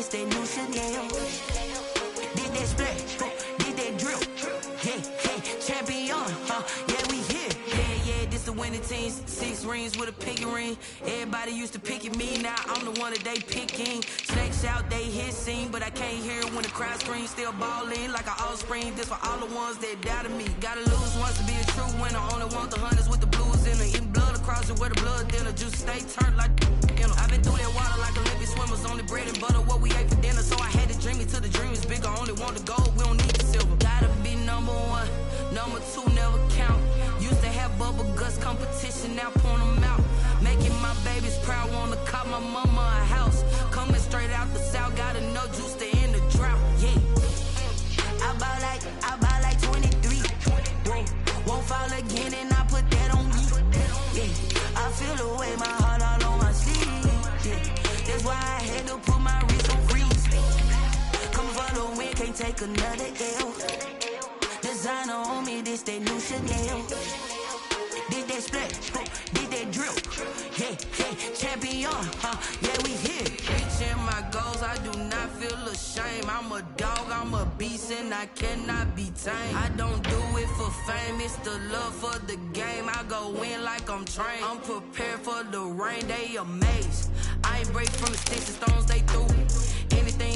this that new Chanel. Did that splash, did that drip. Hey, hey, champion, yeah, we here. Yeah, this the winning team. 6 rings with a pinky ring. Everybody used to picking me, now I'm the one that they picking. Snakes out, they hissing, but I can't hear when the crowd screams. Still balling like an offspring. This for all the ones that doubted me. Gotta lose once to be a true winner. Only want the hunters with the blues in it. Eating blood across it where the blood dinner. Juice stay turned like I've been through that water like Olympic swimmers. Only bread and butter what we ate for dinner. So I had to dream it till the dream is bigger. Only want the gold, we don't need the silver. Gotta be number 1, number 2 never count. Used to have bubble guts competition, now point them out. Making my babies proud, wanna cop my mama a house. Coming straight out the south, gotta know juice to end the drought. Yeah, I buy like 23. Whoa, won't fall again and I put that on me. Yeah, I feel the way my heart all on my sleeve. Yeah, that's why I had to put my wrist on freeze. Coming for the win, can't take another L. Designer on me, this that new Chanel. Did that splash, did that drip. Yeah, yeah, champion, yeah, we here. Reaching my goals, I do not feel ashamed. I'm a dog, I'm a beast, and I cannot be tamed. I don't do it for fame, it's the love for the game. I go in like I'm trained. I'm prepared for the rain, they amazed. I ain't break from the sticks and stones they threw. Anything